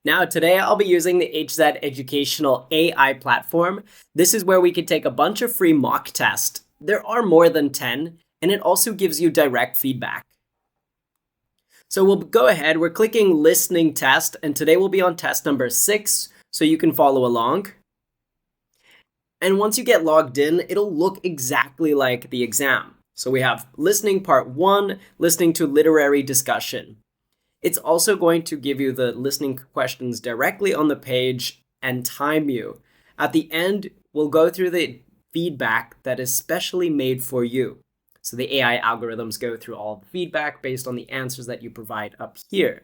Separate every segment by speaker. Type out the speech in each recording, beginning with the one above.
Speaker 1: Now, today I'll be using the HZ Educational AI platform. This is where we can take a bunch of free mock tests. There are more than 10, and it also gives you direct feedback. So we'll go ahead, we're clicking listening test, and today we'll be on test number 6, so you can follow along. And once you get logged in, it'll look exactly like the exam. So we have listening part 1, listening to literary discussion. It's also going to give you the listening questions directly on the page and time you. At the end, we'll go through the feedback that is specially made for you. So the AI algorithms go through all the feedback based on the answers that you provide up here.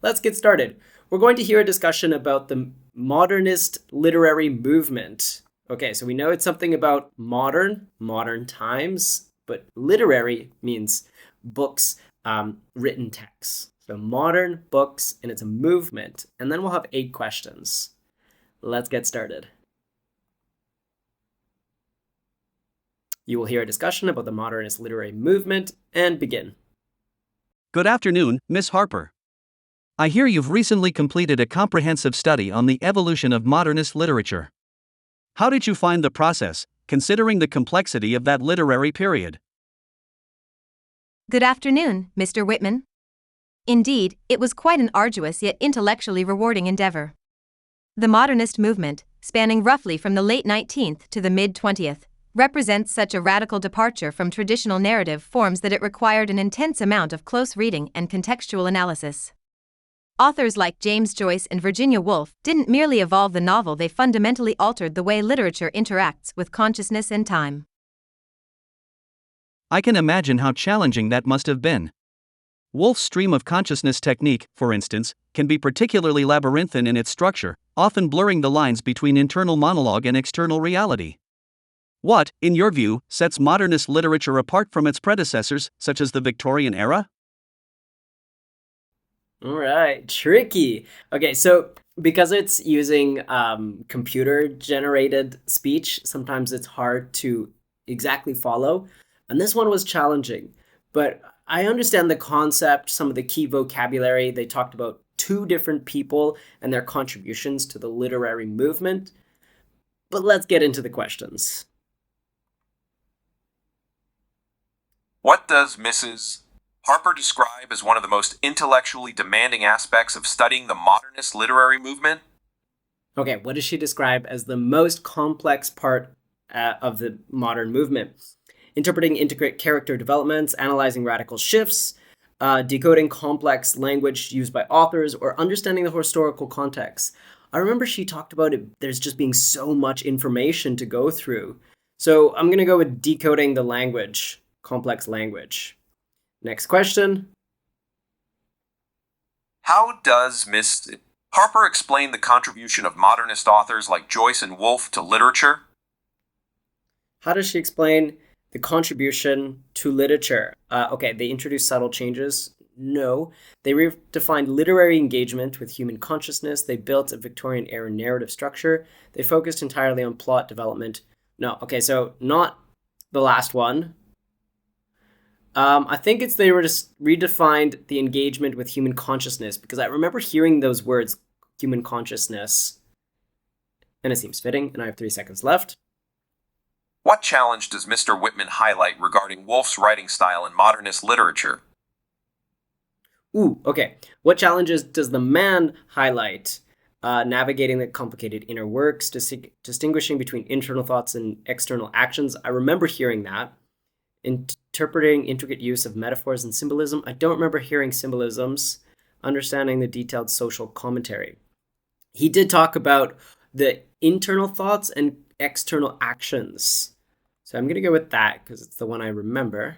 Speaker 1: Let's get started. We're going to hear a discussion about the modernist literary movement. Okay, so we know it's something about modern times, but literary means books, written texts. So modern books, and it's a movement. And then we'll have 8 questions. Let's get started. You will hear a discussion about the modernist literary movement and begin.
Speaker 2: Good afternoon, Miss Harper. I hear you've recently completed a comprehensive study on the evolution of modernist literature. How did you find the process, considering the complexity of that literary period?
Speaker 3: Good afternoon, Mr. Whitman. Indeed, it was quite an arduous yet intellectually rewarding endeavor. The modernist movement, spanning roughly from the late 19th to the mid-20th, represents such a radical departure from traditional narrative forms that it required an intense amount of close reading and contextual analysis. Authors like James Joyce and Virginia Woolf didn't merely evolve the novel, they fundamentally altered the way literature interacts with consciousness and time.
Speaker 2: I can imagine how challenging that must have been. Woolf's stream of consciousness technique, for instance, can be particularly labyrinthine in its structure, often blurring the lines between internal monologue and external reality. What, in your view, sets modernist literature apart from its predecessors, such as the Victorian era?
Speaker 1: All right, tricky. Okay, so because it's using computer-generated speech, sometimes it's hard to exactly follow. And this one was challenging, but I understand the concept, some of the key vocabulary. They talked about 2 different people and their contributions to the literary movement. But let's get into the questions.
Speaker 4: What does Mrs. Harper describe as one of the most intellectually demanding aspects of studying the modernist literary movement?
Speaker 1: Okay, what does she describe as the most complex part of the modern movement? Interpreting intricate character developments, analyzing radical shifts, decoding complex language used by authors, or understanding the historical context. I remember she talked about it, there's just being so much information to go through. So I'm going to go with decoding the language, complex language. Next question.
Speaker 4: How does Miss Harper explain the contribution of modernist authors like Joyce and Woolf to literature?
Speaker 1: How does she explain the contribution to literature? Okay, they introduced subtle changes. No. They redefined literary engagement with human consciousness. They built a Victorian-era narrative structure. They focused entirely on plot development. No. Okay, so not the last one. I think it's they were just redefined the engagement with human consciousness, because I remember hearing those words, human consciousness, and it seems fitting, and I have 3 seconds left.
Speaker 4: What challenge does Mr. Whitman highlight regarding Woolf's writing style in modernist literature?
Speaker 1: Ooh, okay. What challenges does the man highlight? Navigating the complicated inner works, distinguishing between internal thoughts and external actions. I remember hearing that. Interpreting intricate use of metaphors and symbolism. I don't remember hearing symbolisms. Understanding the detailed social commentary. He did talk about the internal thoughts and external actions. So I'm going to go with that because it's the one I remember.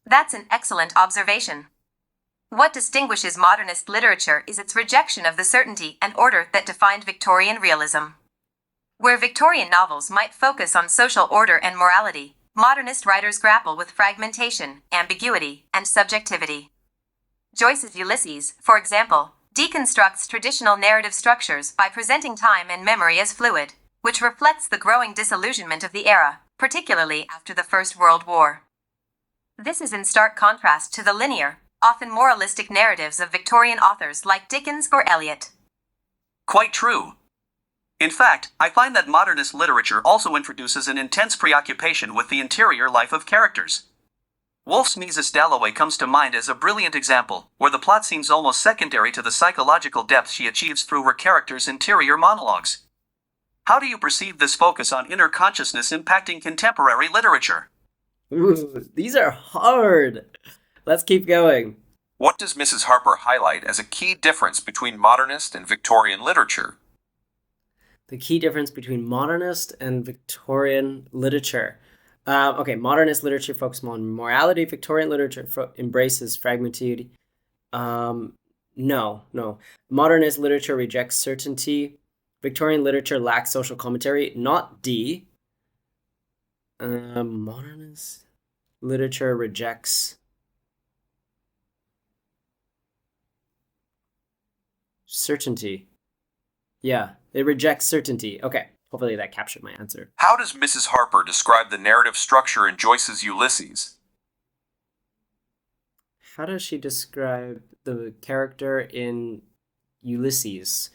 Speaker 3: That's an excellent observation. What distinguishes modernist literature is its rejection of the certainty and order that defined Victorian realism. Where Victorian novels might focus on social order and morality, modernist writers grapple with fragmentation, ambiguity, and subjectivity. Joyce's Ulysses, for example, deconstructs traditional narrative structures by presenting time and memory as fluid, which reflects the growing disillusionment of the era, particularly after the First World War. This is in stark contrast to the linear, often moralistic narratives of Victorian authors like Dickens or Eliot.
Speaker 2: Quite true. In fact, I find that modernist literature also introduces an intense preoccupation with the interior life of characters. Woolf's Mrs. Dalloway comes to mind as a brilliant example, where the plot seems almost secondary to the psychological depth she achieves through her characters' interior monologues. How do you perceive this focus on inner consciousness impacting contemporary literature?
Speaker 1: Ooh, these are hard. Let's keep going.
Speaker 4: What does Mrs. Harper highlight as a key difference between modernist and Victorian literature?
Speaker 1: The key difference between modernist and Victorian literature. Modernist literature focuses on morality. Victorian literature embraces fragmented. No. Modernist literature rejects certainty. Victorian literature lacks social commentary. Not D. Modernist literature rejects certainty. Yeah, it rejects certainty. Okay, hopefully that captured my answer.
Speaker 4: How does Mrs. Harper describe the narrative structure in Joyce's Ulysses?
Speaker 1: How does she describe the character in Ulysses?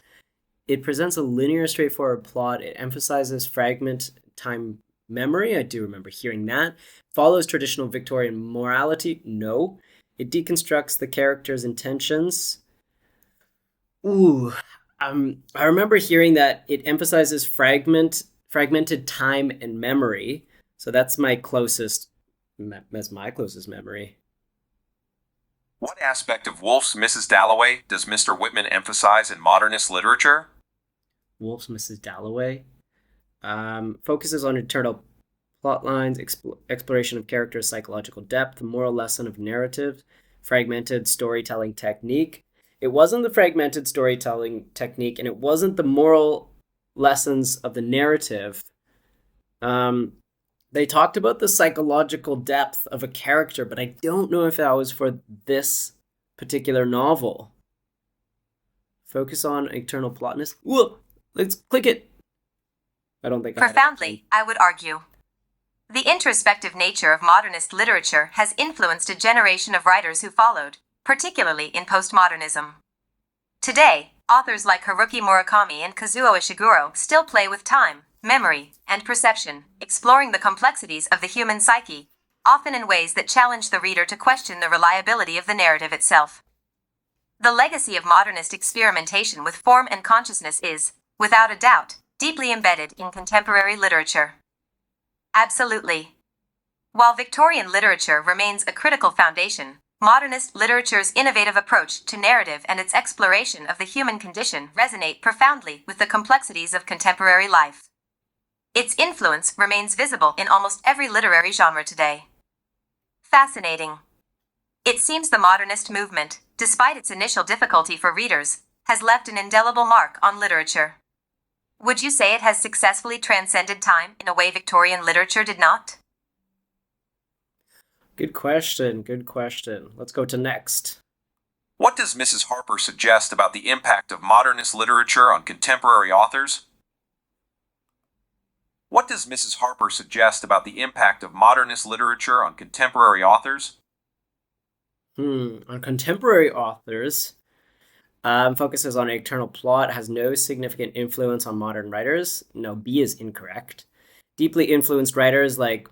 Speaker 1: It presents a linear, straightforward plot. It emphasizes fragment time memory. I do remember hearing that. Follows traditional Victorian morality. No. It deconstructs the character's intentions. I remember hearing that it emphasizes fragmented time and memory. So that's my closest memory.
Speaker 4: What aspect of Woolf's Mrs. Dalloway does Mr. Whitman emphasize in modernist literature?
Speaker 1: Woolf's Mrs. Dalloway focuses on internal plot lines, exploration of characters' psychological depth, the moral lesson of narrative, fragmented storytelling technique. It wasn't the fragmented storytelling technique, and it wasn't the moral lessons of the narrative. They talked about the psychological depth of a character, but I don't know if that was for this particular novel. Focus on internal plotness. Whoa, let's click it. I don't think
Speaker 3: Profoundly, I would argue. The introspective nature of modernist literature has influenced a generation of writers who followed, particularly in postmodernism. Today, authors like Haruki Murakami and Kazuo Ishiguro still play with time, memory, and perception, exploring the complexities of the human psyche, often in ways that challenge the reader to question the reliability of the narrative itself. The legacy of modernist experimentation with form and consciousness is, without a doubt, deeply embedded in contemporary literature. Absolutely. While Victorian literature remains a critical foundation, modernist literature's innovative approach to narrative and its exploration of the human condition resonate profoundly with the complexities of contemporary life. Its influence remains visible in almost every literary genre today. Fascinating. It seems the modernist movement, despite its initial difficulty for readers, has left an indelible mark on literature. Would you say it has successfully transcended time in a way Victorian literature did not?
Speaker 1: Good question. Let's go to next.
Speaker 4: What does Mrs. Harper suggest about the impact of modernist literature on contemporary authors? What does Mrs. Harper suggest about the impact of modernist literature on contemporary authors?
Speaker 1: On contemporary authors, focuses on an internal plot, has no significant influence on modern writers. No, B is incorrect. Deeply influenced writers like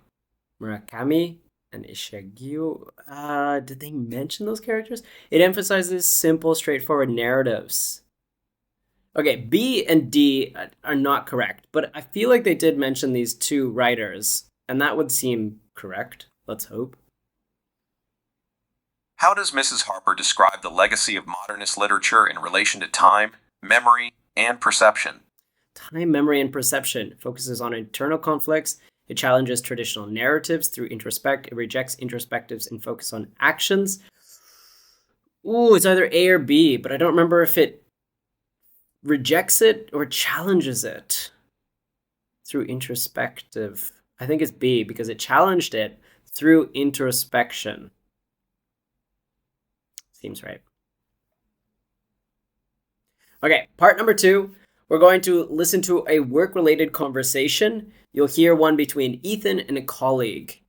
Speaker 1: Murakami and Ishiguro. Did they mention those characters? It emphasizes simple, straightforward narratives. Okay, B and D are not correct, but I feel like they did mention these two writers, and that would seem correct. Let's hope.
Speaker 4: How does Mrs. Harper describe the legacy of modernist literature in relation to time, memory, and perception?
Speaker 1: Time, memory, and perception focuses on internal conflicts. It challenges traditional narratives through introspect. It rejects introspectives and focus on actions. Ooh, it's either A or B, but I don't remember if it rejects it or challenges it through introspective. I think it's B because it challenged it through introspection. Seems right. Okay, part number 2. We're going to listen to a work-related conversation. You'll hear one between Ethan and a colleague.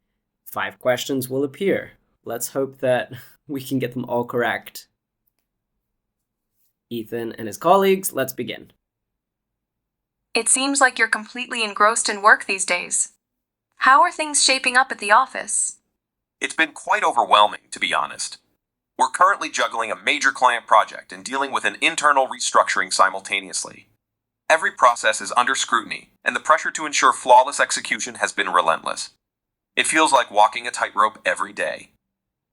Speaker 1: 5 questions will appear. Let's hope that we can get them all correct. Ethan and his colleagues, let's begin.
Speaker 5: It seems like you're completely engrossed in work these days. How are things shaping up at the office?
Speaker 4: It's been quite overwhelming, to be honest. We're currently juggling a major client project and dealing with an internal restructuring simultaneously. Every process is under scrutiny, and the pressure to ensure flawless execution has been relentless. It feels like walking a tightrope every day.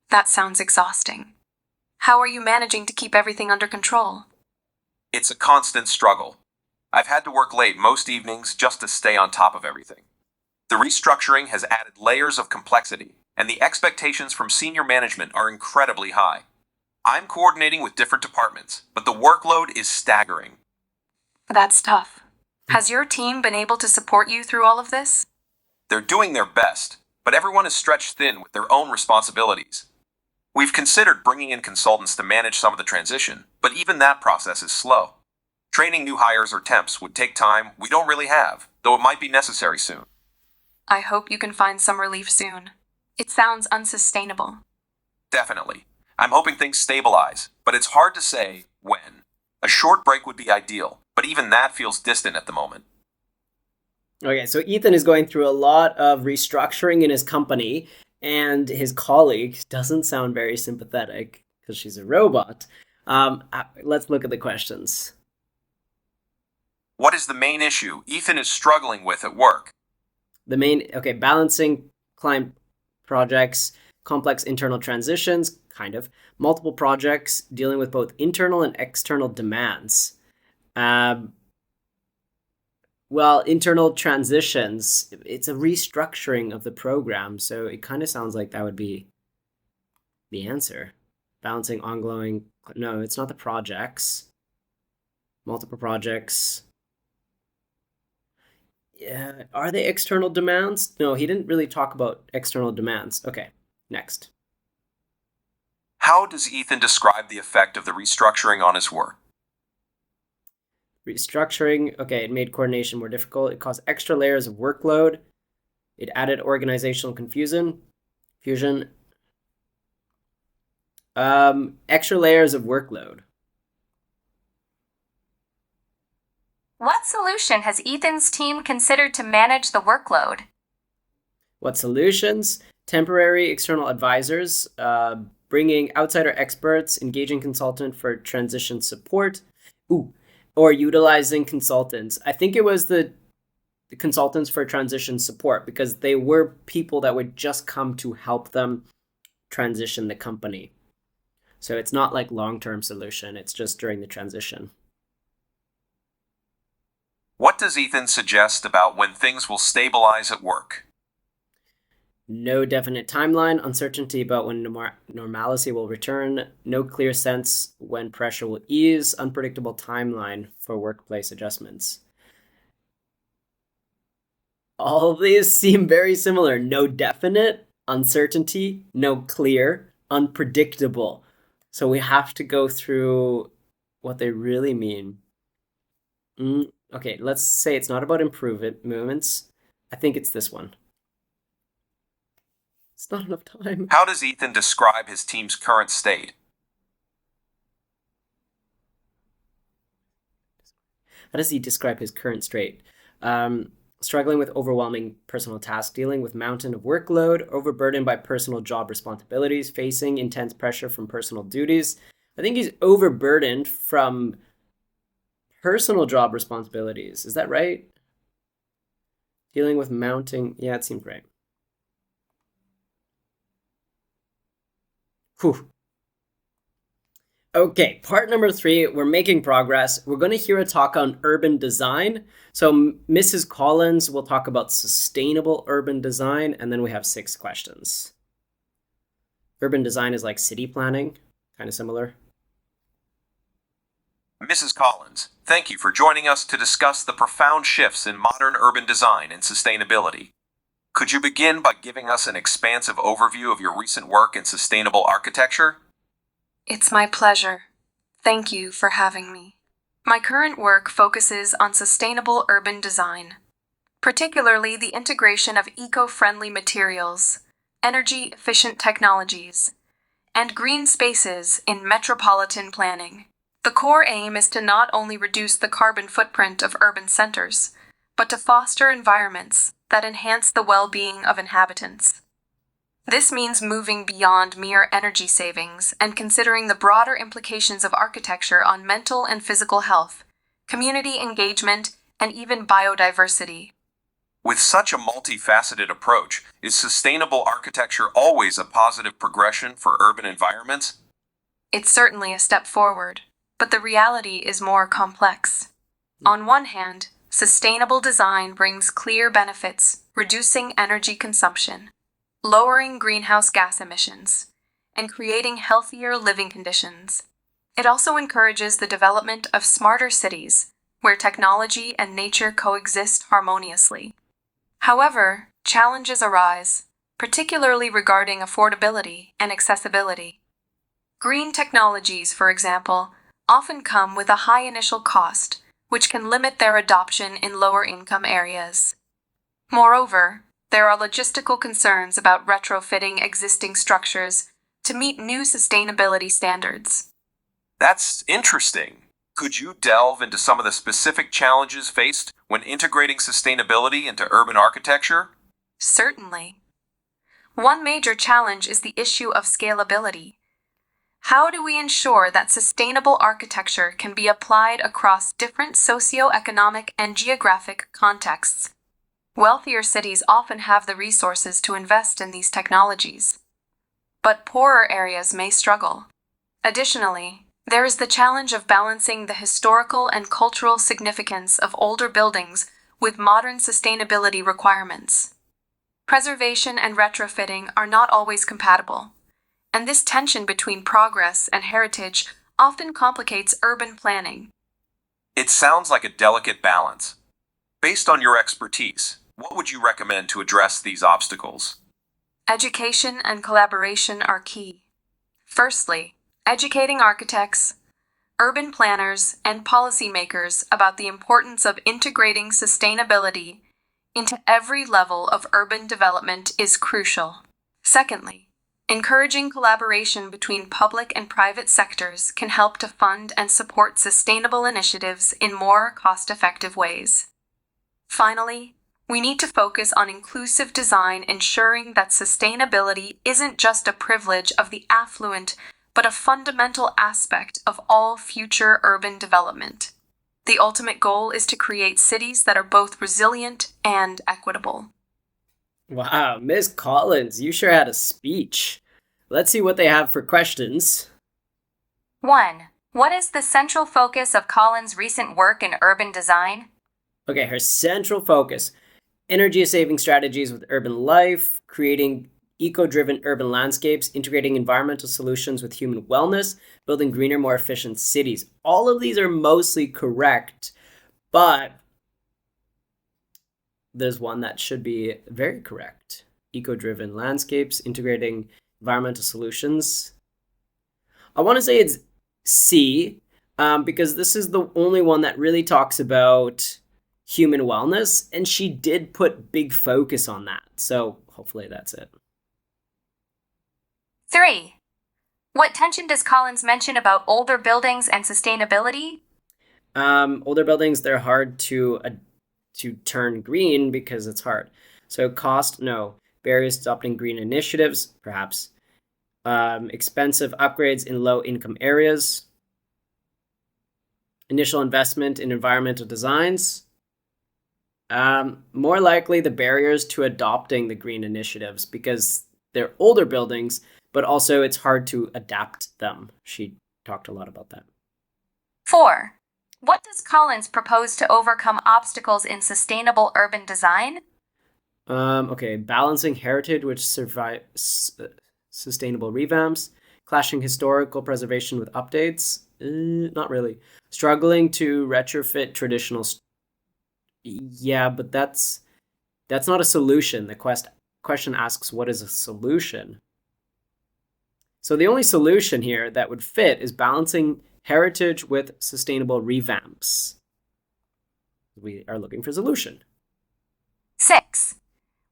Speaker 5: That sounds exhausting. How are you managing to keep everything under control?
Speaker 4: It's a constant struggle. I've had to work late most evenings just to stay on top of everything. The restructuring has added layers of complexity, and the expectations from senior management are incredibly high. I'm coordinating with different departments, but the workload is staggering.
Speaker 5: That's tough. Has your team been able to support you through all of this?
Speaker 4: They're doing their best, but everyone is stretched thin with their own responsibilities. We've considered bringing in consultants to manage some of the transition, but even that process is slow. Training new hires or temps would take time we don't really have, though it might be necessary soon.
Speaker 5: I hope you can find some relief soon. It sounds unsustainable.
Speaker 4: Definitely. I'm hoping things stabilize, but it's hard to say when. A short break would be ideal, but even that feels distant at the moment.
Speaker 1: Okay, so Ethan is going through a lot of restructuring in his company, and his colleague doesn't sound very sympathetic because she's a robot. Let's look at the questions.
Speaker 4: What is the main issue Ethan is struggling with at work?
Speaker 1: Balancing client projects, complex internal transitions, kind of, multiple projects, dealing with both internal and external demands. Internal transitions, it's a restructuring of the program, so it kind of sounds like that would be the answer. Balancing ongoing, no, it's not the projects. Multiple projects. Yeah, are they external demands? No, he didn't really talk about external demands. Okay, next.
Speaker 4: How does Ethan describe the effect of the restructuring on his work?
Speaker 1: Restructuring, okay, it made coordination more difficult. It caused extra layers of workload. It added organizational confusion. Extra layers of workload.
Speaker 3: What solution has Ethan's team considered to manage the workload?
Speaker 1: What solutions? Temporary external advisors, bringing outsider experts, engaging consultant for transition support, or utilizing consultants. I think it was the consultants for transition support because they were people that would just come to help them transition the company. So it's not like long-term solution, it's just during the transition.
Speaker 4: What does Ethan suggest about when things will stabilize at work?
Speaker 1: No definite timeline, uncertainty about when normalcy will return, no clear sense when pressure will ease, unpredictable timeline for workplace adjustments. All of these seem very similar. No definite, uncertainty, no clear, unpredictable. So we have to go through what they really mean. Okay, let's say it's not about improvements. I think it's this one. It's not enough time.
Speaker 4: How does Ethan describe his team's current state?
Speaker 1: How does he describe his current state? Struggling with overwhelming personal task, dealing with mountain of workload, overburdened by personal job responsibilities, facing intense pressure from personal duties. I think he's overburdened from personal job responsibilities. Is that right? Dealing with mounting. Yeah, it seemed right. Whew. Okay, part number 3, we're making progress. We're going to hear a talk on urban design. So Mrs. Collins will talk about sustainable urban design, and then we have 6 questions. Urban design is like city planning, kind of similar.
Speaker 4: Mrs. Collins, thank you for joining us to discuss the profound shifts in modern urban design and sustainability. Could you begin by giving us an expansive overview of your recent work in sustainable architecture?
Speaker 5: It's my pleasure. Thank you for having me. My current work focuses on sustainable urban design, particularly the integration of eco-friendly materials, energy-efficient technologies, and green spaces in metropolitan planning. The core aim is to not only reduce the carbon footprint of urban centers, but to foster environments that enhance the well-being of inhabitants. This means moving beyond mere energy savings and considering the broader implications of architecture on mental and physical health, community engagement, and even biodiversity.
Speaker 4: With such a multifaceted approach, is sustainable architecture always a positive progression for urban environments?
Speaker 5: It's certainly a step forward, but the reality is more complex. On one hand, sustainable design brings clear benefits, reducing energy consumption, lowering greenhouse gas emissions, and creating healthier living conditions. It also encourages the development of smarter cities, where technology and nature coexist harmoniously. However, challenges arise, particularly regarding affordability and accessibility. Green technologies, for example, often come with a high initial cost, which can limit their adoption in lower-income areas. Moreover, there are logistical concerns about retrofitting existing structures to meet new sustainability standards.
Speaker 4: That's interesting. Could you delve into some of the specific challenges faced when integrating sustainability into urban architecture?
Speaker 5: Certainly. One major challenge is the issue of scalability. How do we ensure that sustainable architecture can be applied across different socioeconomic and geographic contexts? Wealthier cities often have the resources to invest in these technologies, but poorer areas may struggle. Additionally, there is the challenge of balancing the historical and cultural significance of older buildings with modern sustainability requirements. Preservation and retrofitting are not always compatible, and this tension between progress and heritage often complicates urban planning.
Speaker 4: It sounds like a delicate balance. Based on your expertise, what would you recommend to address these obstacles?
Speaker 5: Education and collaboration are key. Firstly, educating architects, urban planners, and policymakers about the importance of integrating sustainability into every level of urban development is crucial. Secondly, encouraging collaboration between public and private sectors can help to fund and support sustainable initiatives in more cost-effective ways. Finally, we need to focus on inclusive design, ensuring that sustainability isn't just a privilege of the affluent, but a fundamental aspect of all future urban development. The ultimate goal is to create cities that are both resilient and equitable.
Speaker 1: Wow, Miss Collins, you sure had a speech. Let's see what they have for questions.
Speaker 3: 1. What is the central focus of Collins' recent work in urban design?
Speaker 1: Okay, her central focus: energy-saving strategies with urban life, creating eco-driven urban landscapes, integrating environmental solutions with human wellness, building greener, more efficient cities. All of these are mostly correct, but there's one that should be very correct. Eco-driven landscapes, integrating environmental solutions. I want to say it's C, because this is the only one that really talks about human wellness, and she did put big focus on that. So hopefully that's it.
Speaker 3: 3. What tension does Collins mention about older buildings and sustainability?
Speaker 1: Older buildings, they're hard to turn green because it's hard. So cost, no. Barriers to adopting green initiatives, perhaps. Expensive upgrades in low-income areas. Initial investment in environmental designs. More likely the barriers to adopting the green initiatives because they're older buildings, but also it's hard to adapt them. She talked a lot about that.
Speaker 3: 4. What does Collins propose to overcome obstacles in sustainable urban design?
Speaker 1: Okay, balancing heritage with sustainable revamps, clashing historical preservation with updates. Not really. Struggling to retrofit traditional. Yeah, but that's not a solution. The question asks, what is a solution? So the only solution here that would fit is balancing heritage with sustainable revamps. We are looking for a solution.
Speaker 3: 6.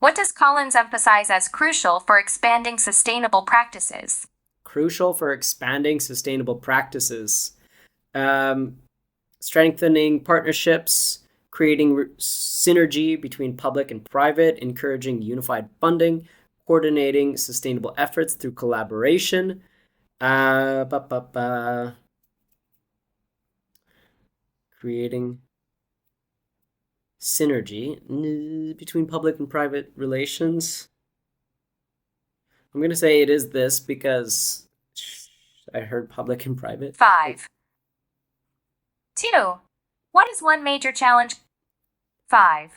Speaker 3: What does Collins emphasize as crucial for expanding sustainable practices?
Speaker 1: crucial for expanding sustainable practices, strengthening partnerships, creating synergy between public and private, encouraging unified funding, coordinating sustainable efforts through collaboration. Creating synergy between public and private relations. I'm going to say it is this because I heard public and private.
Speaker 6: 5. 2. What is one major challenge? 5.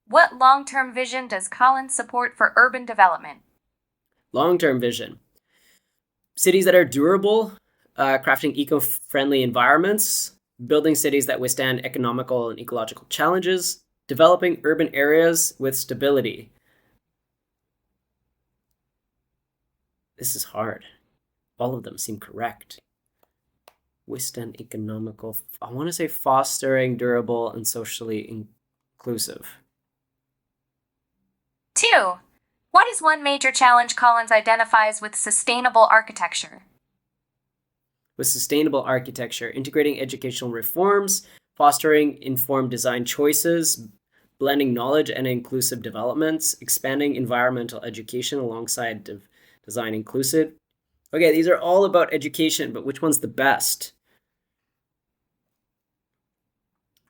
Speaker 6: What long-term vision does Collins support for urban development?
Speaker 1: Long-term vision. Cities that are durable, crafting eco-friendly environments, building cities that withstand economical and ecological challenges, developing urban areas with stability. This is hard. All of them seem correct. Withstand economical, I want to say fostering, durable, and socially inclusive.
Speaker 6: 2. What is one major challenge Collins identifies with sustainable architecture?
Speaker 1: With sustainable architecture, integrating educational reforms, fostering informed design choices, blending knowledge and inclusive developments, expanding environmental education alongside design inclusive. Okay, these are all about education, but which one's the best?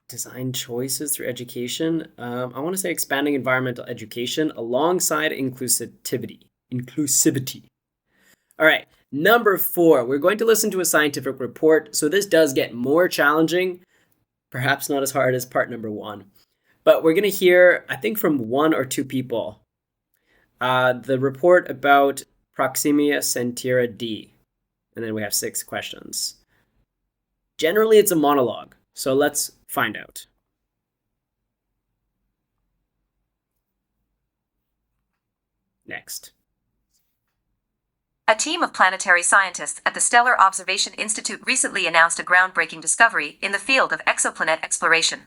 Speaker 1: Design choices through education. I want to say expanding environmental education alongside inclusivity. All right, number 4. We're going to listen to a scientific report. So this does get more challenging, perhaps not as hard as part number 1. But we're going to hear, I think, from 1 or 2 people, the report about Proximia Centauri D. And then we have 6 questions. Generally, it's a monologue. So let's find out. Next.
Speaker 3: A team of planetary scientists at the Stellar Observation Institute recently announced a groundbreaking discovery in the field of exoplanet exploration.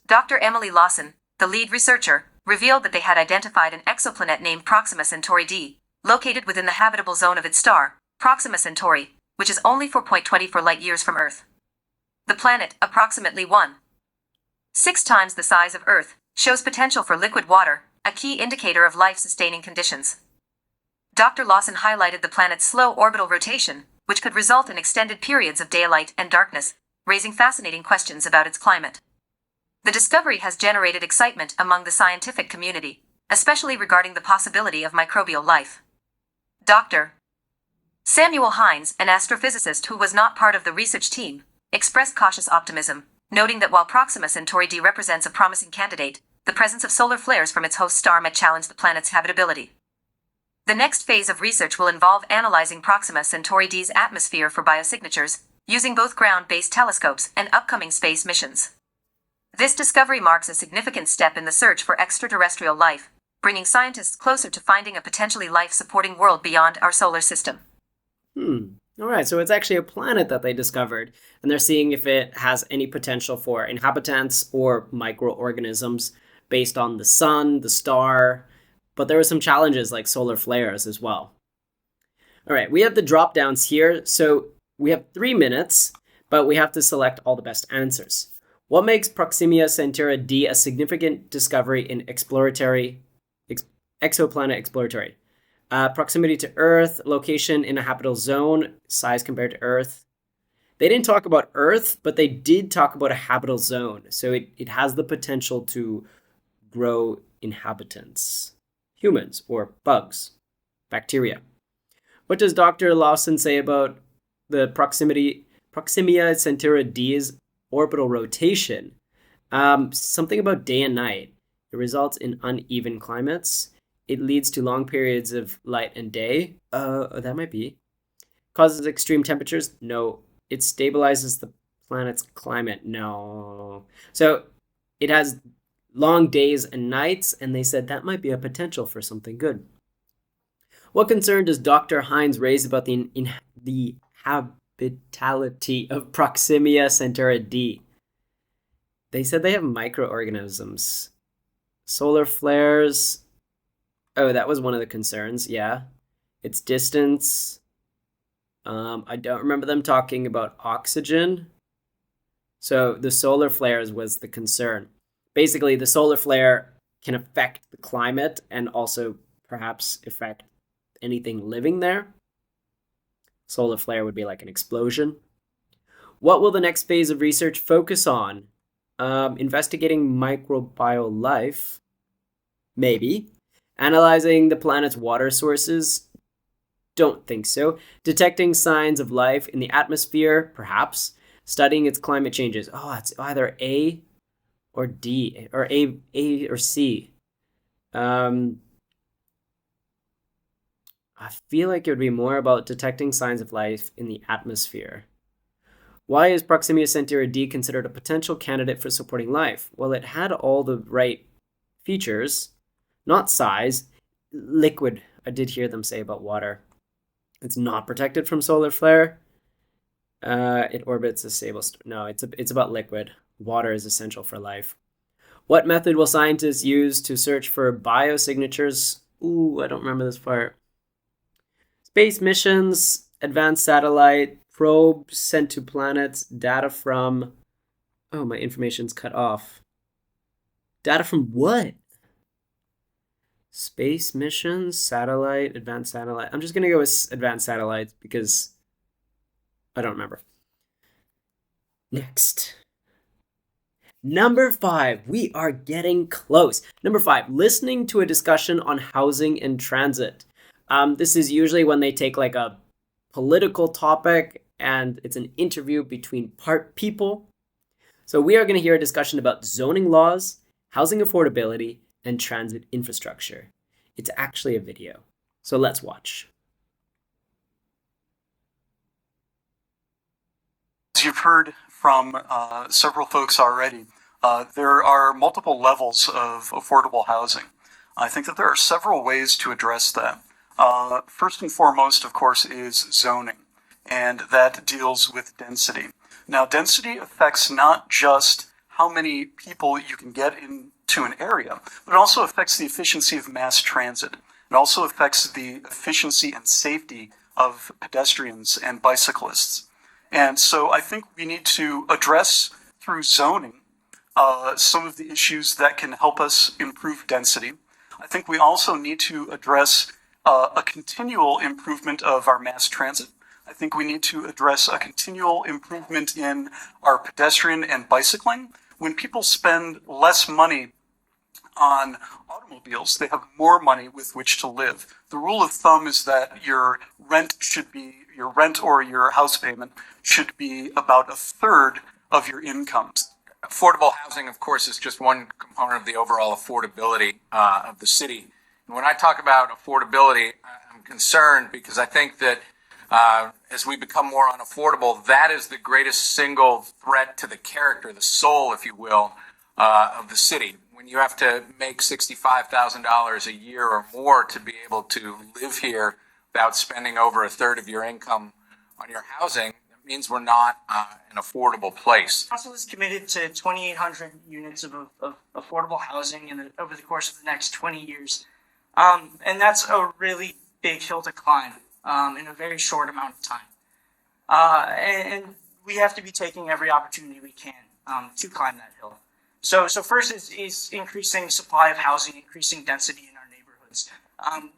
Speaker 3: Dr. Emily Lawson, the lead researcher, revealed that they had identified an exoplanet named Proxima Centauri D, located within the habitable zone of its star, Proxima Centauri, which is only 4.24 light-years from Earth. The planet, approximately 1.6 times the size of Earth, shows potential for liquid water, a key indicator of life-sustaining conditions. Dr. Lawson highlighted the planet's slow orbital rotation, which could result in extended periods of daylight and darkness, raising fascinating questions about its climate. The discovery has generated excitement among the scientific community, especially regarding the possibility of microbial life. Dr. Samuel Hines, an astrophysicist who was not part of the research team, expressed cautious optimism, noting that while Proxima Centauri D represents a promising candidate, the presence of solar flares from its host star might challenge the planet's habitability. The next phase of research will involve analyzing Proxima Centauri D's atmosphere for biosignatures, using both ground-based telescopes and upcoming space missions. This discovery marks a significant step in the search for extraterrestrial life, bringing scientists closer to finding a potentially life-supporting world beyond our solar system.
Speaker 1: All right, so it's actually a planet that they discovered, and they're seeing if it has any potential for inhabitants or microorganisms based on the sun, the star, but there were some challenges like solar flares as well. All right, we have the drop downs here, so we have 3 minutes, but we have to select all the best answers. What makes Proxima Centauri D a significant discovery in exoplanet exploratory? Proximity to Earth, location in a habitable zone, size compared to Earth. They didn't talk about Earth, but they did talk about a habitable zone. So it has the potential to grow inhabitants, humans or bugs, bacteria. What does Dr. Lawson say about the Proxima Centauri D's orbital rotation? Something about day and night. It results in uneven climates. It leads to long periods of light and day. That might be. Causes extreme temperatures? No. It stabilizes the planet's climate? No. So it has long days and nights, and they said that might be a potential for something good. What concern does Dr. Hines raise about the habitability of Proxima Centauri D? They said they have microorganisms. Solar flares. Oh, that was one of the concerns, yeah. Its distance. I don't remember them talking about oxygen. So the solar flares was the concern. Basically, the solar flare can affect the climate and also perhaps affect anything living there. Solar flare would be like an explosion. What will the next phase of research focus on? Investigating microbial life, maybe. Analyzing the planet's water sources, don't think so. Detecting signs of life in the atmosphere, perhaps. Studying its climate changes. Oh, it's either A or D, or A or C. Um, I feel like it would be more about detecting signs of life in the atmosphere. Why is Proximia Centauri D considered a potential candidate for supporting life? Well, it had all the right features, not size, liquid. I did hear them say about water. It's not protected from solar flare. It orbits a stable. No, it's about liquid. Water is essential for life. What method will scientists use to search for biosignatures? Ooh, I don't remember this part. Space missions, advanced satellite, probes sent to planets, data from. Oh, my information's cut off. Data from what? Space missions, satellite, advanced satellite. I'm just going to go with advanced satellites because I don't remember. Next. Number 5. We are getting close. Number 5. Listening to a discussion on housing and transit. This is usually when they take like a political topic and it's an interview between people. So we are going to hear a discussion about zoning laws, housing affordability, and transit infrastructure. It's actually a video. So let's watch.
Speaker 7: As you've heard from several folks already, there are multiple levels of affordable housing. I think that there are several ways to address that. First and foremost, of course, is zoning, and that deals with density. Now, density affects not just how many people you can get into an area, but it also affects the efficiency of mass transit. It also affects the efficiency and safety of pedestrians and bicyclists. And so I think we need to address through zoning some of the issues that can help us improve density. I think we also need to address a continual improvement of our mass transit. I think we need to address a continual improvement in our pedestrian and bicycling. When people spend less money on automobiles, they have more money with which to live. The rule of thumb is that your rent or your house payment should be about a third of your income.
Speaker 8: Affordable housing, of course, is just one component of the overall affordability of the city. And when I talk about affordability, I'm concerned because I think that as we become more unaffordable, that is the greatest single threat to the character, the soul, if you will, of the city. When you have to make $65,000 a year or more to be able to live here without spending over a third of your income on your housing, it means we're not an affordable place.
Speaker 9: Council is committed to 2,800 units of affordable housing over the course of the next 20 years. And that's a really big hill to climb in a very short amount of time. And we have to be taking every opportunity we can to climb that hill. So first is increasing supply of housing, increasing density in our neighborhoods.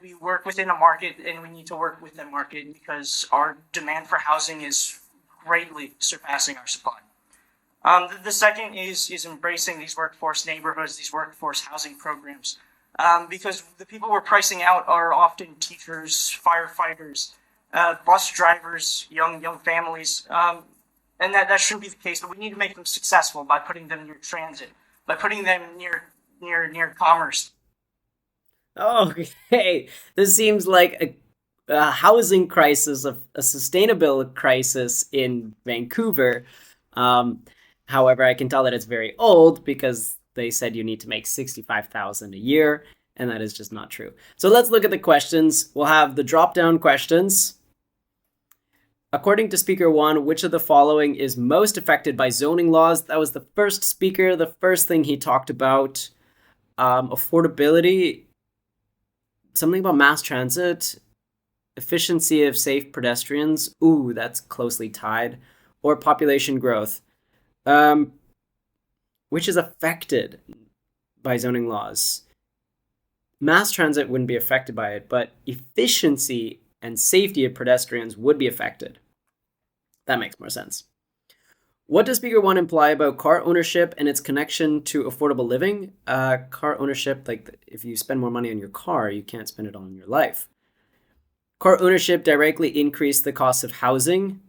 Speaker 9: We work within a market, and we need to work within the market because our demand for housing is greatly surpassing our supply. The second is embracing these workforce neighborhoods, these workforce housing programs, because the people we're pricing out are often teachers, firefighters, bus drivers, young families, and that shouldn't be the case. But we need to make them successful by putting them near transit, by putting them near commerce.
Speaker 1: Okay, this seems like a housing crisis, a sustainable crisis in Vancouver. However, I can tell that it's very old because they said you need to make $65,000 a year, and that is just not true. So let's look at the questions. We'll have the drop-down questions. According to speaker 1, which of the following is most affected by zoning laws? That was the first speaker. The first thing he talked about, affordability, something about mass transit. efficiency of safe pedestrians. Ooh, that's closely tied. Or population growth, which is affected by zoning laws. Mass transit wouldn't be affected by it, but efficiency and safety of pedestrians would be affected. That makes more sense. What does Speaker 1 imply about car ownership and its connection to affordable living? Car ownership, like if you spend more money on your car, you can't spend it on your life. Car ownership directly increases the cost of housing.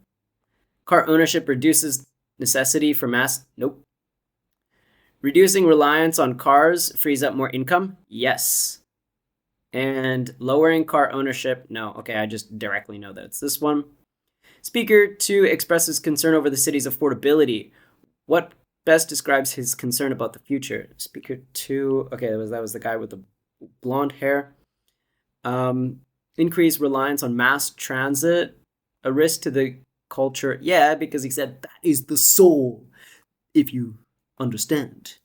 Speaker 1: Car ownership reduces necessity for mass. Nope. Reducing reliance on cars frees up more income. Yes. And lowering car ownership. No. Okay, I just directly know that it's this one. Speaker 2 expresses concern over the city's affordability. What best describes his concern about the future? Speaker 2. Okay, that was the guy with the blonde hair. Increased reliance on mass transit. A risk to the culture. Yeah, because he said that is the soul, if you understand.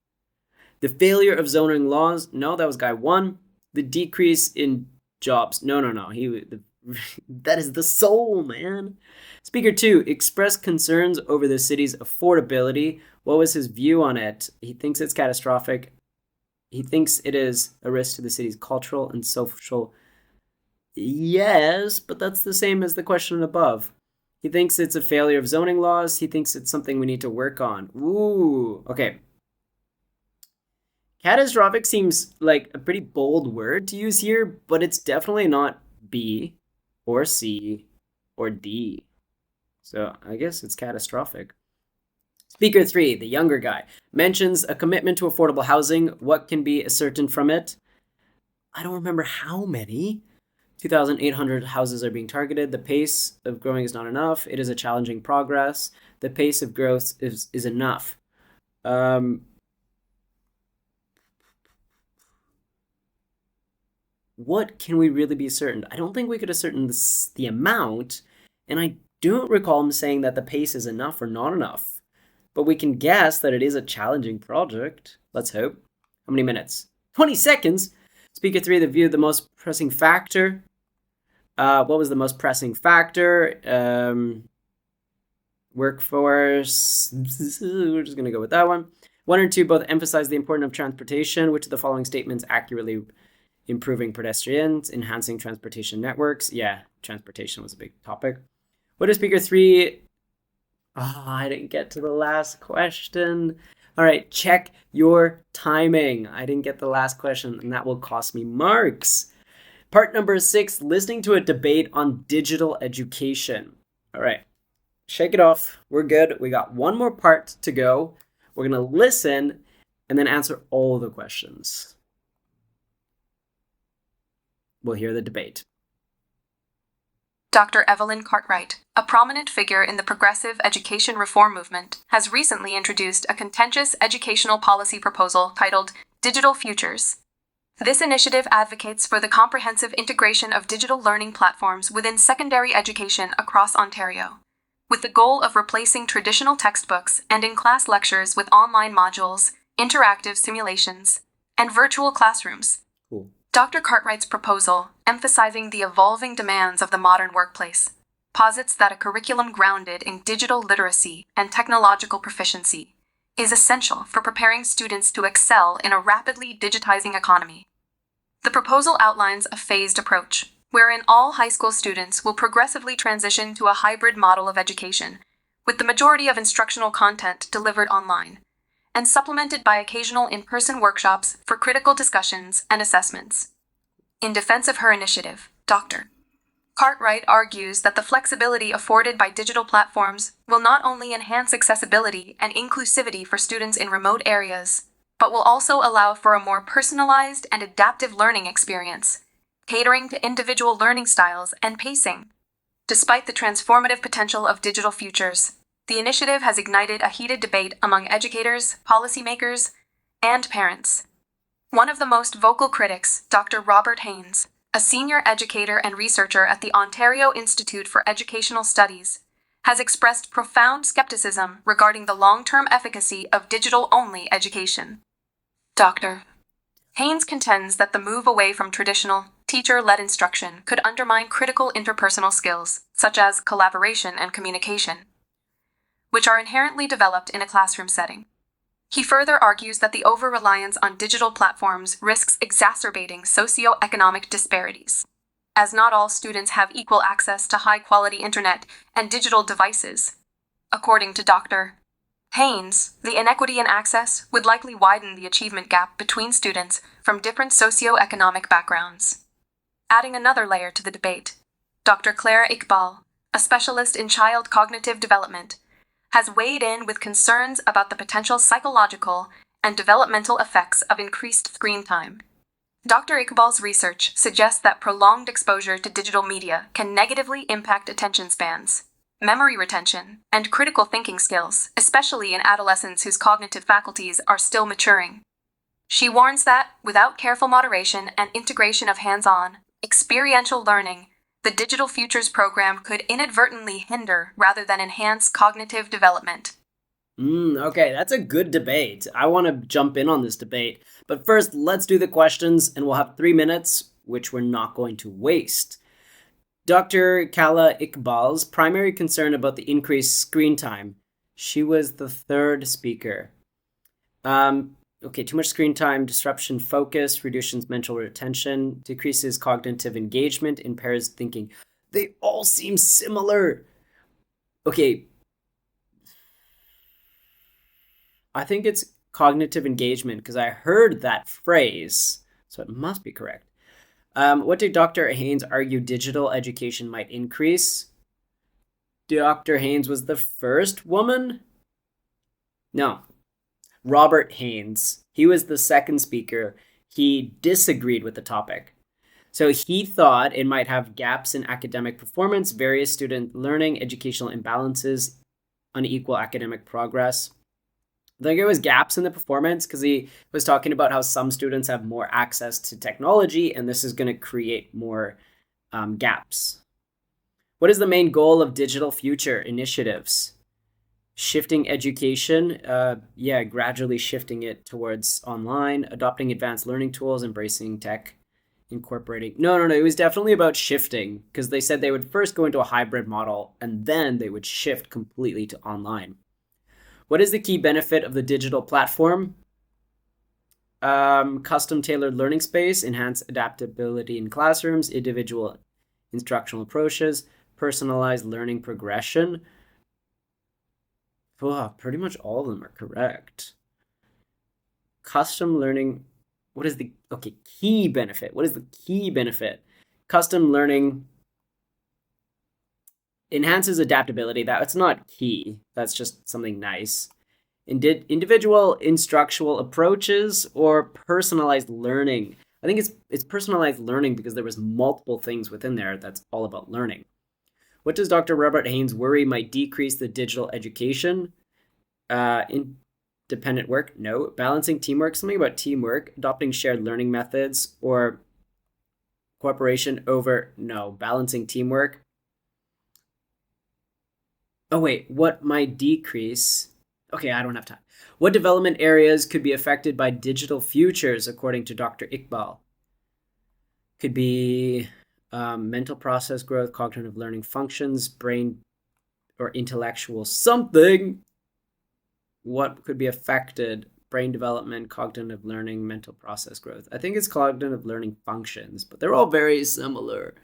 Speaker 1: The failure of zoning laws. No, that was guy 1. The decrease in jobs. No. That is the soul, man. Speaker 2 expressed concerns over the city's affordability. What was his view on it? He thinks it's catastrophic. He thinks it is a risk to the city's cultural and social. Yes, but that's the same as the question above. He thinks it's a failure of zoning laws. He thinks it's something we need to work on. Ooh, okay. Catastrophic seems like a pretty bold word to use here, but it's definitely not B or C or D. So I guess it's catastrophic. Speaker 3, the younger guy, mentions a commitment to affordable housing. What can be ascertained from it? I don't remember how many. 2,800 houses are being targeted. The pace of growing is not enough. It is a challenging progress. The pace of growth is enough. What can we really be certain? I don't think we could ascertain the amount, and I don't recall him saying that the pace is enough or not enough. But we can guess that it is a challenging project. Let's hope. How many minutes? 20 seconds! Speaker 3, the view of the most pressing factor. What was the most pressing factor? Workforce. We're just going to go with that one. 1 and 2 both emphasize the importance of transportation. Which of the following statements accurately improving pedestrians, enhancing transportation networks? Yeah, transportation was a big topic. What is Speaker 3? Oh, I didn't get to the last question. All right, check your timing. I didn't get the last question, and that will cost me marks. Part number 6, listening to a debate on digital education. All right, shake it off. We're good. We got one more part to go. We're going to listen and then answer all the questions. We'll hear the debate.
Speaker 5: Dr. Evelyn Cartwright, a prominent figure in the progressive education reform movement, has recently introduced a contentious educational policy proposal titled Digital Futures. This initiative advocates for the comprehensive integration of digital learning platforms within secondary education across Ontario, with the goal of replacing traditional textbooks and in-class lectures with online modules, interactive simulations, and virtual classrooms.
Speaker 1: Cool.
Speaker 5: Dr. Cartwright's proposal, emphasizing the evolving demands of the modern workplace, posits that a curriculum grounded in digital literacy and technological proficiency is essential for preparing students to excel in a rapidly digitizing economy. The proposal outlines a phased approach, wherein all high school students will progressively transition to a hybrid model of education, with the majority of instructional content delivered online, and supplemented by occasional in-person workshops for critical discussions and assessments. In defense of her initiative, Dr. Cartwright argues that the flexibility afforded by digital platforms will not only enhance accessibility and inclusivity for students in remote areas, but will also allow for a more personalized and adaptive learning experience, catering to individual learning styles and pacing. Despite the transformative potential of digital futures, the initiative has ignited a heated debate among educators, policymakers, and parents. One of the most vocal critics, Dr. Robert Haynes, a senior educator and researcher at the Ontario Institute for Educational Studies, has expressed profound skepticism regarding the long-term efficacy of digital-only education. Dr. Haynes contends that the move away from traditional teacher-led instruction could undermine critical interpersonal skills, such as collaboration and communication, which are inherently developed in a classroom setting. He further argues that the over-reliance on digital platforms risks exacerbating socioeconomic disparities, as not all students have equal access to high-quality internet and digital devices. According to Dr. Haynes, the inequity in access would likely widen the achievement gap between students from different socioeconomic backgrounds. Adding another layer to the debate, Dr. Claire Iqbal, a specialist in child cognitive development, has weighed in with concerns about the potential psychological and developmental effects of increased screen time. Dr. Iqbal's research suggests that prolonged exposure to digital media can negatively impact attention spans, memory retention, and critical thinking skills, especially in adolescents whose cognitive faculties are still maturing. She warns that, without careful moderation and integration of hands-on, experiential learning, the Digital Futures program could inadvertently hinder rather than enhance cognitive development.
Speaker 1: Okay, that's a good debate. I want to jump in on this debate. But first, let's do the questions, and we'll have 3 minutes, which we're not going to waste. Dr. Kala Iqbal's primary concern about the increased screen time. She was the third speaker. Too much screen time, disruption focus, reduces mental retention, decreases cognitive engagement, impairs thinking. They all seem similar. Okay. I think it's cognitive engagement because I heard that phrase, so it must be correct. What did Dr. Haynes argue digital education might increase? Dr. Haynes was the first woman? No. Robert Haynes. He was the second speaker. He disagreed with the topic. So he thought it might have gaps in academic performance, various student learning, educational imbalances, unequal academic progress. I think it was gaps in the performance because he was talking about how some students have more access to technology and this is going to create more gaps. What is the main goal of digital future initiatives? Shifting education, gradually shifting it towards online, adopting advanced learning tools, embracing tech, incorporating. No, it was definitely about shifting because they said they would first go into a hybrid model and then they would shift completely to online. What is the key benefit of the digital platform? Custom tailored learning space, enhanced adaptability in classrooms, individual instructional approaches, personalized learning progression. Pretty much all of them are correct. Custom learning, key benefit. What is the key benefit? Custom learning enhances adaptability. That's not key. That's just something nice. Individual instructional approaches or personalized learning. I think it's personalized learning because there was multiple things within there that's all about learning. What does Dr. Robert Haynes worry might decrease the digital education? Independent work? No. Balancing teamwork? Something about teamwork. Adopting shared learning methods or cooperation over? No. Balancing teamwork. What might decrease? Okay, I don't have time. What development areas could be affected by digital futures, according to Dr. Iqbal? Could be mental process growth, cognitive learning functions, brain or intellectual something. What could be affected? Brain development, cognitive learning, mental process growth. I think it's cognitive learning functions, but they're all very similar.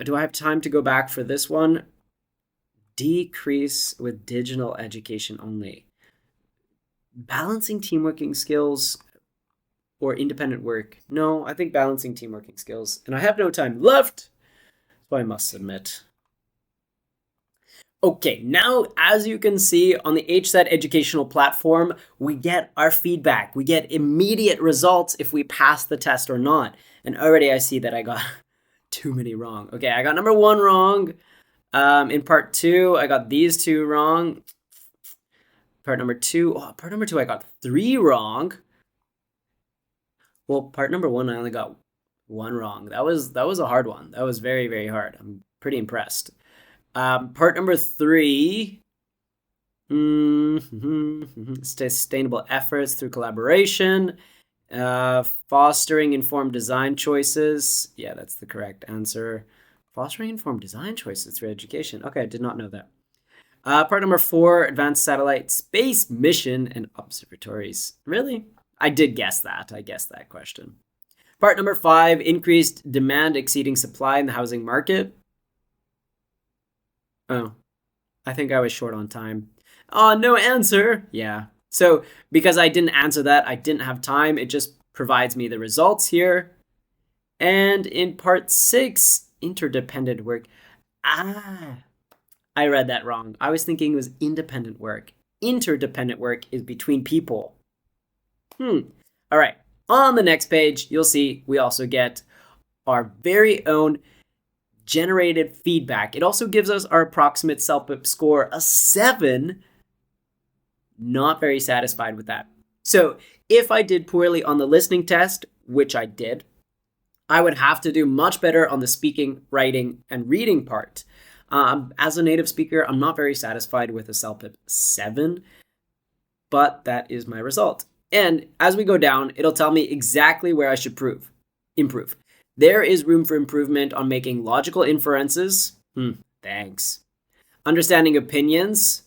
Speaker 1: Do I have time to go back for this one? Decrease with digital education only. Balancing teamworking skills or independent work? No, I think balancing teamworking skills. And I have no time left, so I must submit. Okay, now as you can see on the HSET educational platform, we get our feedback. We get immediate results if we pass the test or not. And already I see that I got too many wrong. Okay, I got number 1 wrong. In part 2, I got these 2 wrong. Part number 2, I got 3 wrong. Well, part number 1, I only got 1 wrong. That was a hard one. That was very, very hard. I'm pretty impressed. Part number 3, sustainable efforts through collaboration. Fostering informed design choices. Yeah, that's the correct answer. Fostering informed design choices through education. Okay, I did not know that. Part number 4, advanced satellite space mission and observatories. Really? I did guess that. I guessed that question. Part number 5, increased demand exceeding supply in the housing market. Oh, I think I was short on time. Oh, no answer. Yeah. So because I didn't answer that, I didn't have time. It just provides me the results here. And in part 6, interdependent work. I read that wrong. I was thinking it was independent work. Interdependent work is between people. All right. On the next page, you'll see we also get our very own generated feedback. It also gives us our approximate CELPIP score, a 7. Not very satisfied with that. So if I did poorly on the listening test, which I did, I would have to do much better on the speaking, writing, and reading part. As a native speaker, I'm not very satisfied with a CELPIP 7, but that is my result. And as we go down, it'll tell me exactly where I should improve. There is room for improvement on making logical inferences. Thanks. Understanding opinions.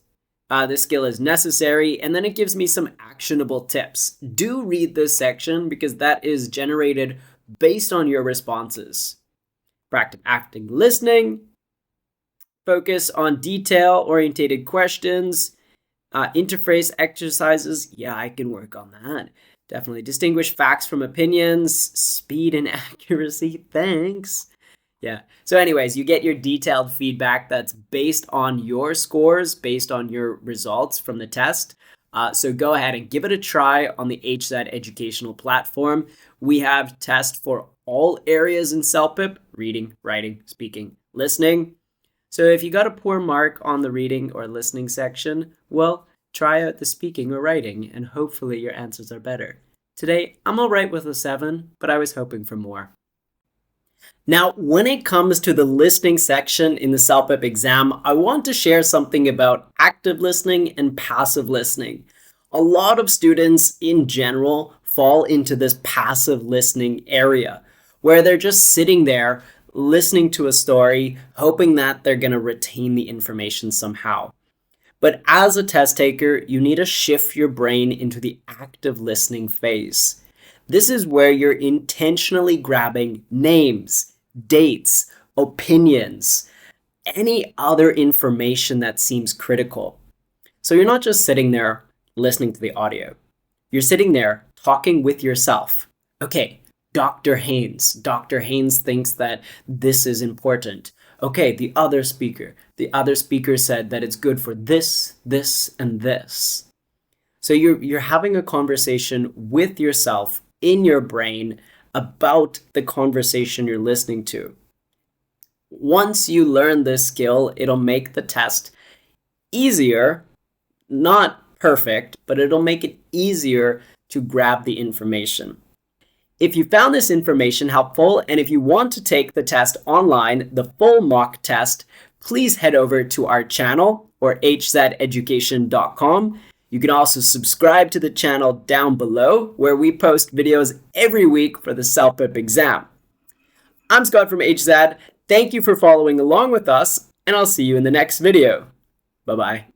Speaker 1: This skill is necessary, and then it gives me some actionable tips. Do read this section because that is generated based on your responses. Practice active listening. Focus on detail-oriented questions. Interface exercises. Yeah, I can work on that. Definitely. Distinguish facts from opinions. Speed and accuracy. Thanks. Yeah. So anyways, you get your detailed feedback that's based on your scores, based on your results from the test. So go ahead and give it a try on the HZ educational platform. We have tests for all areas in CELPIP: reading, writing, speaking, listening. So if you got a poor mark on the reading or listening section, well, try out the speaking or writing and hopefully your answers are better. Today, I'm all right with a 7, but I was hoping for more. Now, when it comes to the listening section in the CELPIP exam, I want to share something about active listening and passive listening. A lot of students in general fall into this passive listening area, where they're just sitting there listening to a story, hoping that they're going to retain the information somehow. But as a test taker, you need to shift your brain into the active listening phase. This is where you're intentionally grabbing names, dates, opinions, any other information that seems critical. So you're not just sitting there listening to the audio. You're sitting there talking with yourself. Okay, Dr. Haynes thinks that this is important. Okay, the other speaker said that it's good for this, this, and this. So you're having a conversation with yourself in your brain about the conversation you're listening to. Once you learn this skill, it'll make the test easier, not perfect, but it'll make it easier to grab the information. If you found this information helpful, and if you want to take the test online, the full mock test, please head over to our channel or hzeducation.com. You can also subscribe to the channel down below, where we post videos every week for the CELPIP exam. I'm Scott from HZ. Thank you for following along with us, and I'll see you in the next video. Bye-bye.